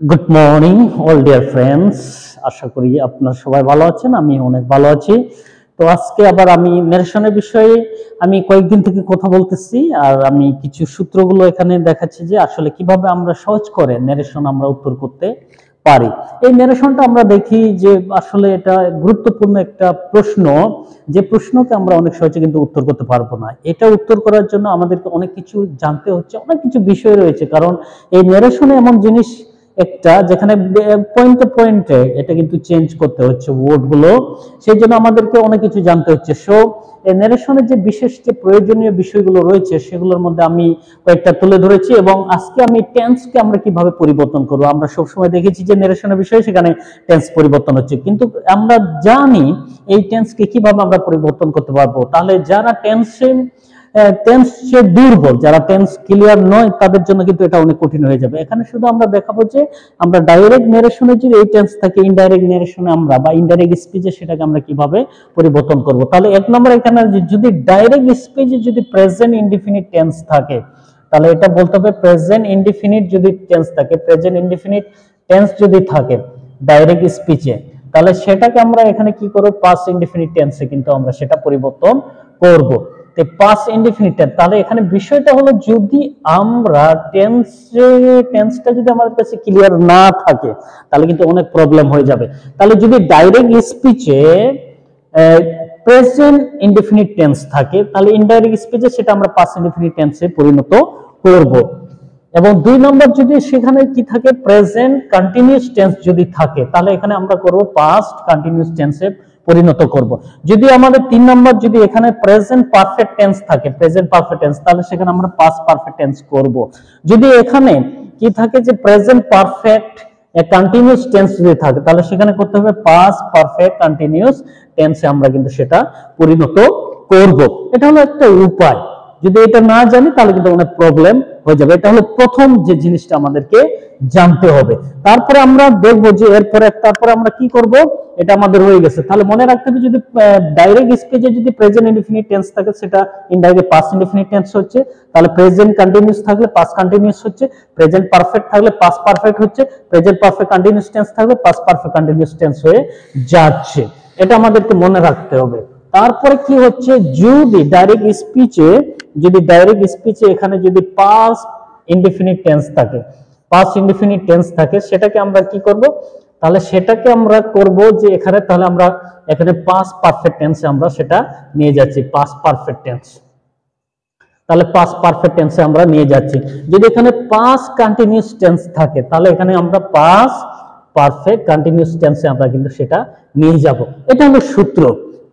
Good morning all dear friends. আশা করি আপনারা সবাই ভালো আছেন, আমি অনেক ভালো আছি। তো আজকে আবার আমি নেরেশনের বিষয়ে আমি কয়েকদিন থেকে কথা বলতেছি, আর আমি কিছু সূত্রগুলো এখানে দেখাচ্ছি যে আসলে কিভাবে আমরা সহজ করে নেরেশন আমরা উত্তর করতে পারি। এই নেরেশনটা আমরা দেখি যে আসলে এটা গুরুত্বপূর্ণ একটা প্রশ্ন, যে প্রশ্নকে আমরা অনেক সহজে কিন্তু উত্তর করতে পারবো না। এটা উত্তর করার জন্য আমাদেরকে অনেক কিছু জানতে হচ্ছে, অনেক কিছু বিষয় রয়েছে, কারণ এই নেরেশনে এমন জিনিস একটা যেখানে পয়েন্টে পয়েন্টে এটা কিন্তু চেঞ্জ করতে হচ্ছে ওয়ার্ড গুলো, সেই জন্য আমাদেরকে অনেক কিছু জানতে হচ্ছে। সো এই নারেশনের যে বিশেষ যে প্রয়োজনীয় বিষয়গুলো রয়েছে সেগুলোর মধ্যে আমি কয়েকটা তুলে ধরেছি, এবং আজকে আমি টেন্সকে আমরা কিভাবে পরিবর্তন করব। আমরা সবসময় দেখেছি যে নারেশনের বিষয়ে সেখানে টেন্স পরিবর্তন হচ্ছে, কিন্তু আমরা জানি এই টেন্সকে কিভাবে আমরা পরিবর্তন করতে পারবো। তাহলে যারা টেন্সে দুর্বল, যারা টেন্স ক্লিয়ার নয়, তাদের জন্য কিন্তু এটা অনেক কঠিন হয়ে যাবে। এখানে শুধু আমরা দেখাবো যে আমরা ডাইরেক্ট নেরেশনে যদি এই টেন্স থাকে, ইনডাইরেক্ট নেরেশনে আমরা বা ইনডাইরেক্ট স্পিচে সেটাকে আমরা কিভাবে পরিবর্তন করব। তাহলে এক নম্বর এখানে যদি ডাইরেক্ট স্পিচে যদি প্রেজেন্ট ইনডিফিনিট টেন্স থাকে, তাহলে এটা বলতে হবে প্রেজেন্ট ইনডিফিনিট যদি টেন্স থাকে, প্রেজেন্ট ইনডিফিনিট টেন্স যদি থাকে ডাইরেক্ট স্পিচে, তাহলে সেটাকে আমরা এখানে কি করব, পাস্ট ইনডিফিনিট টেন্সে কিন্তু আমরা সেটা পরিবর্তন করব। পাস্ট ইনডিফিনিট টেন্স, তাহলে এখানে বিষয়টা হলো যদি আমরা টেন্সটা যদি আমাদের কাছে ক্লিয়ার না থাকে তাহলে কিন্তু অনেক প্রবলেম হয়ে যাবে। তাহলে যদি ডাইরেক্ট স্পিচে প্রেজেন্ট ইনডিফিনিট টেন্স থাকে, তাহলে ইনডাইরেক্ট স্পিচে সেটা আমরা পাস্ট ইনডিফিনিট টেন্সে পরিণত করব। এবং দুই নম্বর যদি সেখানে কি থাকে, প্রেজেন্ট কন্টিনিউয়াস টেন্স যদি থাকে, তাহলে এখানে আমরা করব পাস্ট কন্টিনিউয়াস টেন্সে পরিণত করব। যদি আমাদের তিন নম্বর যদি এখানে প্রেজেন্ট পারফেক্ট টেন্স থাকে, প্রেজেন্ট পারফেক্ট টেন্স, তাহলে সেখানে আমরা পাস্ট পারফেক্ট টেন্স করব। যদি এখানে কি থাকে যে প্রেজেন্ট পারফেক্ট কন্টিনিউয়াস টেন্স যদি থাকে, তাহলে সেখানে করতে হবে পাস্ট পারফেক্ট কন্টিনিউয়াস টেন্সে আমরা কিন্তু সেটা পরিণত করব। এটা হলো একটা উপায়। যদি এটা না জানি তাহলে কিন্তু অনেক প্রবলেম হয়ে যাবে। এটা হলো প্রথম যে জিনিসটা আমাদেরকে জানতে হবে। তারপরে আমরা দেখবো যে তারপরে আমরা কি করব, এটা আমাদের হয়ে গেছে। তাহলে মনে রাখতে হবে যদি ডাইরেক্ট স্পিচে যদি প্রেজেন্ট ইনডিফিনিট টেন্স থাকে, সেটা ইনডাইরেক্ট পাস্ট ইনডিফিনিট টেন্স হচ্ছে। তাহলে প্রেজেন্ট কন্টিনিউয়াস থাকলে পাস্ট কন্টিনিউয়াস হচ্ছে, প্রেজেন্ট পারফেক্ট থাকলে পাস্ট পারফেক্ট হচ্ছে, প্রেজেন্ট পারফেক্ট কন্টিনিউয়াস টেন্স থাকলে পাস্ট পারফেক্ট কন্টিনিউয়াস টেন্স হয়ে যাচ্ছে। এটা আমাদেরকে মনে রাখতে হবে। তারপরে কি হচ্ছে, যদি ডাইরেক্ট স্পিচে এখানে যদি পাস্ট ইনডিফিনিট টেন্স থাকে, পাস্ট ইনডিফিনিট টেন্স থাকে, সেটাকে আমরা কি করব, তাহলে সেটাকে আমরা করব যে এখানে তাহলে আমরা এখানে পাস্ট পারফেক্ট টেন্সে আমরা সেটা নিয়ে যাচ্ছি, পাস্ট পারফেক্ট টেন্স। তাহলে পাস্ট পারফেক্ট টেন্সে আমরা নিয়ে যাচ্ছি। যদি এখানে পাস্ট কন্টিনিউয়াস টেন্স থাকে, তাহলে এখানে আমরা পাস্ট পারফেক্ট কন্টিনিউয়াস টেন্সে আমরা কিন্তু সেটা নিয়ে যাব। এটা হলো সূত্র।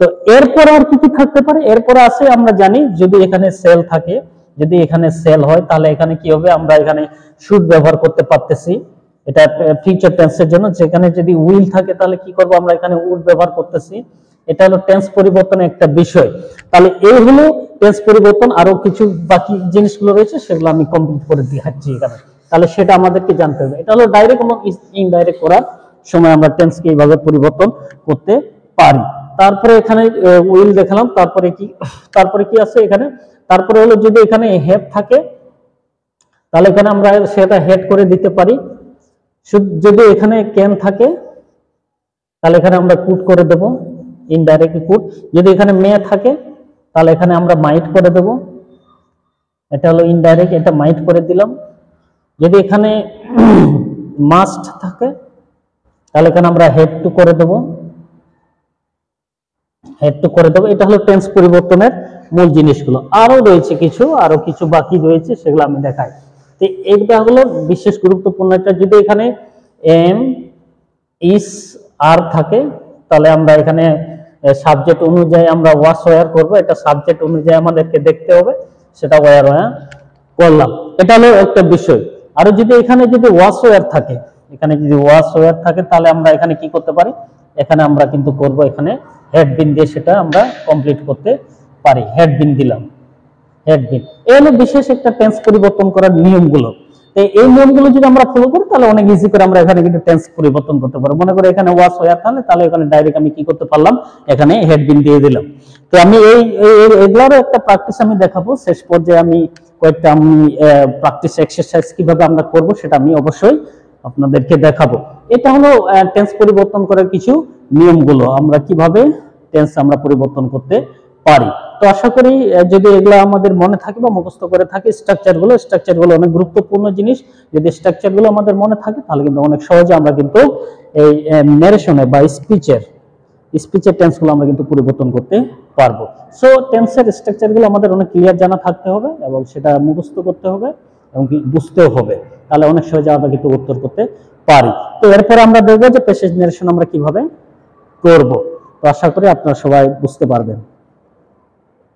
তো এরপর আর কি কি থাকতে পারে, এরপর আছে আমরা জানি যদি এখানে সেল থাকে, যদি এখানে সেল হয় তাহলে এখানে কি হবে, আমরা এখানে শুড ব্যবহার করতে পারতেছি, এটা ফিউচার টেন্সের জন্য। যেখানে যদি উইল থাকে তাহলে কি করব, আমরা এখানে উড ব্যবহার করতেছি। এটা হলো টেন্স পরিবর্তনের একটা বিষয়। তাহলে এই হলো টেন্স পরিবর্তন। আরো কিছু বাকি জিনিসগুলো রয়েছে সেগুলো আমি কমপ্লিট করে দেখাচ্ছি এখানে। তাহলে সেটা আমাদেরকে জানতে হবে। এটা হলো ডাইরেক্ট এবং ইনডাইরেক্ট করার সময় আমরা টেন্সকে এইভাবে পরিবর্তন করতে পারি। তারপরে এখানে উইল দেখালাম। তারপরে কি আছে এখানে, তারপরে হলো যদি এখানে হেড থাকে তাহলে এখানে আমরা সেটা হেড করে দিতে পারি। যদি এখানে ক্যান থাকে তাহলে এখানে আমরা কুড করে দেব, ইনডাইরেক্ট কুড। যদি এখানে মে থাকে তাহলে এখানে আমরা মাইট করে দেব, এটা হলো ইনডাইরেক্ট, এটা মাইট করে দিলাম। যদি এখানে মাস্ট থাকে তাহলে এখানে আমরা হেড টু করে দেব, এটা হলো টেন্স পরিবর্তনের মূল জিনিসগুলো। আরো কিছু বাকি রয়েছে, সেগুলো আমি দেখাই। তো এইটা হলো বিশেষ গুরুত্বপূর্ণ একটা। যদি এখানে এম ইস আর থাকে তাহলে আমরা এখানে সাবজেক্ট অনুযায়ী আমরা ওয়াস ওয়্যার করবো। এটা সাবজেক্ট অনুযায়ী আমাদেরকে দেখতে হবে, সেটা ওয়্যার করলাম। এটা হলো একটা বিষয়। আর যদি এখানে যদি ওয়াস ওয়্যার থাকে, তাহলে আমরা এখানে কি করতে পারি, এখানে আমরা কিন্তু করব, এখানে হেড বিন দিয়ে সেটা আমরা কমপ্লিট করতে পারি। হেড বিন দিলাম, হেড বিন। এই হলো বিশেষ একটা টেন্স পরিবর্তন করার নিয়মগুলো। এই নিয়মগুলো যদি আমরা ফলো করি তাহলে অনেক ইজি করে আমরা এখানে কিন্তু টেন্স পরিবর্তন করতে পারবো। মনে করি এখানে ওয়াস ওয়্যার তাহলে এখানে ডাইরেক্ট আমি কি করতে পারলাম, এখানে হেড বিন দিয়ে দিলাম। তো আমি এগুলোরও একটা প্র্যাকটিস আমি দেখাবো শেষ পর্যায়ে। আমি কয়েকটা প্র্যাকটিস এক্সারসাইজ কিভাবে আমরা করব সেটা আমি অবশ্যই আপনাদেরকে দেখাবো। এটা হলো টেন্স পরিবর্তন করার কিছু নিয়মগুলো, আমরা কিভাবে টেন্স আমরা পরিবর্তন করতে পারি। তো আশা করি যদি এগুলো আমাদের মনে থাকে বা মুখস্থ করে থাকে, স্ট্রাকচারগুলো অনেক গুরুত্বপূর্ণ জিনিস। যদি স্ট্রাকচারগুলো আমাদের মনে থাকে তাহলে কিন্তু অনেক সহজে আমরা কিন্তু এই ন্যারেশনে বা স্পিচের টেন্সগুলো আমরা কিন্তু পরিবর্তন করতে পারবো। সো টেন্সের স্ট্রাকচারগুলো আমাদের অনেক ক্লিয়ার জানা থাকতে হবে এবং সেটা মুখস্থ করতে হবে এবং বুঝতেও হবে, তাহলে অনেক সহজে আমরা কিন্তু উত্তর করতে পারি। তো এরপর আমরা দেখবো যে প্যাসেজ ন্যারেশন আমরা কিভাবে করব। তো আশা করি আপনারা সবাই বুঝতে পারবেন।